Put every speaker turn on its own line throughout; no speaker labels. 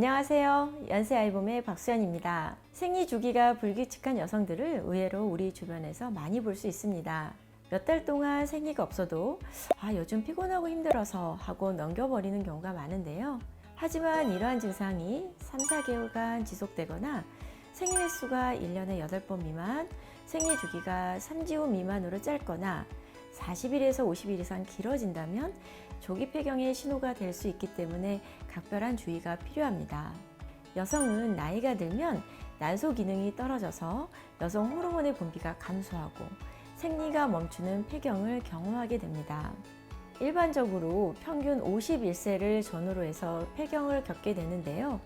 안녕하세요. 연세아이봄의 박수연입니다. 생리 주기가 불규칙한 여성들을 의외로 우리 주변에서 많이 볼 수 있습니다. 몇 달 동안 생리가 없어도 요즘 피곤하고 힘들어서 하고 넘겨버리는 경우가 많은데요. 하지만 이러한 증상이 3, 4개월간 지속되거나 생리 횟수가 1년에 8번 미만, 생리 주기가 3주 미만으로 짧거나 40일에서 50일 이상 길어진다면 조기 폐경의 신호가 될 수 있기 때문에 각별한 주의가 필요합니다. 여성은 나이가 들면 난소 기능이 떨어져서 여성 호르몬의 분비가 감소하고 생리가 멈추는 폐경을 경험하게 됩니다. 일반적으로 평균 51세를 전후로 해서 폐경을 겪게 되는데요.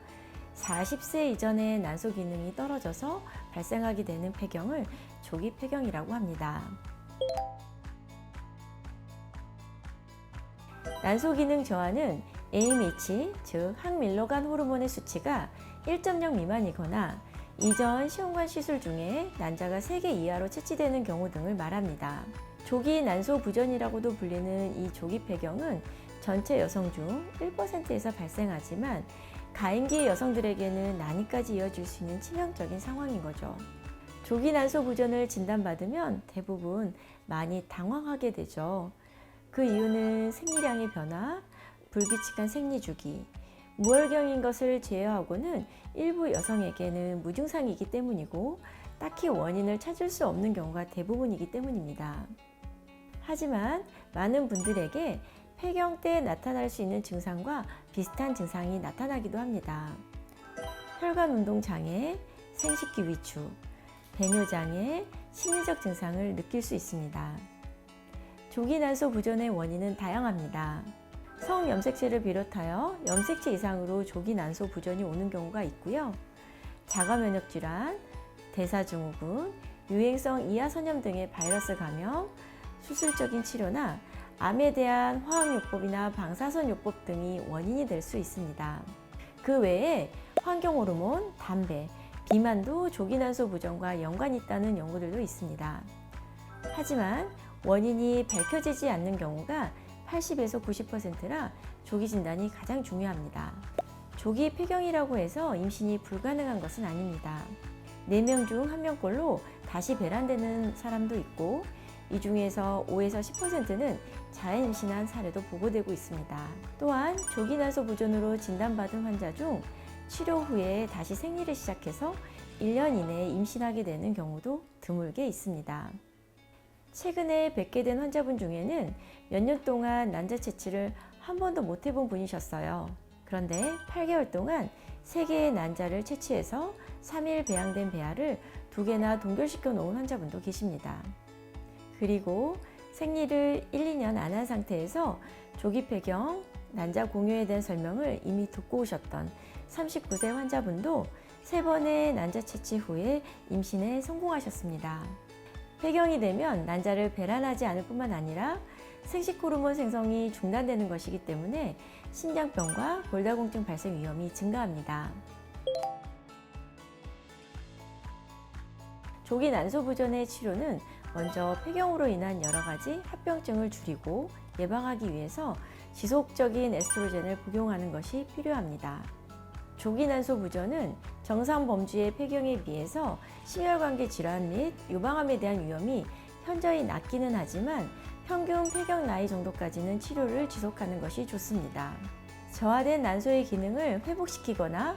40세 이전에 난소 기능이 떨어져서 발생하게 되는 폐경을 조기 폐경이라고 합니다. 난소 기능 저하는 AMH, 즉 항밀로간 호르몬의 수치가 1.0 미만이거나 이전 시험관 시술 중에 난자가 3개 이하로 채취되는 경우 등을 말합니다. 조기 난소 부전이라고도 불리는 이 조기 폐경은 전체 여성 중 1%에서 발생하지만 가임기 여성들에게는 난이까지 이어질 수 있는 치명적인 상황인 거죠. 조기 난소 부전을 진단받으면 대부분 많이 당황하게 되죠. 그 이유는 생리량의 변화, 불규칙한 생리 주기, 무월경인 것을 제외하고는 일부 여성에게는 무증상이기 때문이고 딱히 원인을 찾을 수 없는 경우가 대부분이기 때문입니다. 하지만 많은 분들에게 폐경 때 나타날 수 있는 증상과 비슷한 증상이 나타나기도 합니다. 혈관 운동 장애, 생식기 위축, 배뇨 장애, 심리적 증상을 느낄 수 있습니다. 조기 난소 부전의 원인은 다양합니다. 성염색체를 비롯하여 염색체 이상으로 조기 난소 부전이 오는 경우가 있고요. 자가면역 질환, 대사증후군, 유행성 이하선염 등의 바이러스 감염, 수술적인 치료나 암에 대한 화학요법이나 방사선요법 등이 원인이 될 수 있습니다. 그 외에 환경호르몬, 담배, 비만도 조기 난소 부전과 연관이 있다는 연구들도 있습니다. 하지만 원인이 밝혀지지 않는 경우가 80에서 90%라 조기 진단이 가장 중요합니다. 조기 폐경이라고 해서 임신이 불가능한 것은 아닙니다. 4명 중 1명꼴로 다시 배란되는 사람도 있고 이 중에서 5에서 10%는 자연 임신한 사례도 보고되고 있습니다. 또한 조기 난소 부전으로 진단받은 환자 중 치료 후에 다시 생리를 시작해서 1년 이내에 임신하게 되는 경우도 드물게 있습니다. 최근에 뵙게 된 환자분 중에는 몇 년 동안 난자 채취를 한 번도 못 해본 분이셨어요. 그런데 8개월 동안 3개의 난자를 채취해서 3일 배양된 배아를 2개나 동결시켜 놓은 환자분도 계십니다. 그리고 생리를 1, 2년 안 한 상태에서 조기 폐경, 난자 공유에 대한 설명을 이미 듣고 오셨던 39세 환자분도 3번의 난자 채취 후에 임신에 성공하셨습니다. 폐경이 되면 난자를 배란하지 않을 뿐만 아니라 생식 호르몬 생성이 중단되는 것이기 때문에 신장병과 골다공증 발생 위험이 증가합니다. 조기 난소 부전의 치료는 먼저 폐경으로 인한 여러 가지 합병증을 줄이고 예방하기 위해서 지속적인 에스트로겐을 복용하는 것이 필요합니다. 조기 난소 부전은 정상 범주의 폐경에 비해서 심혈관계 질환 및 유방암에 대한 위험이 현저히 낮기는 하지만 평균 폐경 나이 정도까지는 치료를 지속하는 것이 좋습니다. 저하된 난소의 기능을 회복시키거나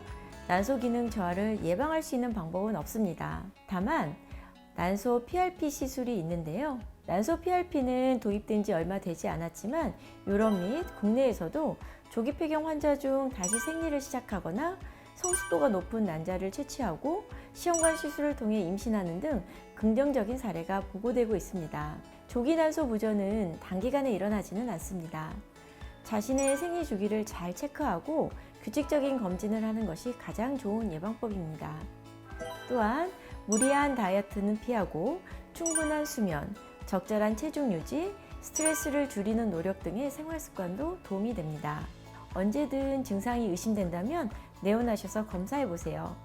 난소 기능 저하를 예방할 수 있는 방법은 없습니다. 다만 난소 PRP 시술이 있는데요. 난소 PRP는 도입된 지 얼마 되지 않았지만 유럽 및 국내에서도 조기 폐경 환자 중 다시 생리를 시작하거나 성숙도가 높은 난자를 채취하고 시험관 시술을 통해 임신하는 등 긍정적인 사례가 보고되고 있습니다. 조기 난소 부전은 단기간에 일어나지는 않습니다. 자신의 생리 주기를 잘 체크하고 규칙적인 검진을 하는 것이 가장 좋은 예방법입니다. 또한 무리한 다이어트는 피하고 충분한 수면, 적절한 체중 유지, 스트레스를 줄이는 노력 등의 생활 습관도 도움이 됩니다. 언제든 증상이 의심된다면 내원하셔서 검사해 보세요.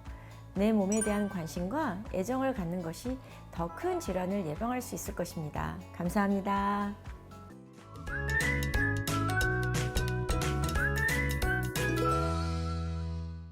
내 몸에 대한 관심과 애정을 갖는 것이 더 큰 질환을 예방할 수 있을 것입니다. 감사합니다.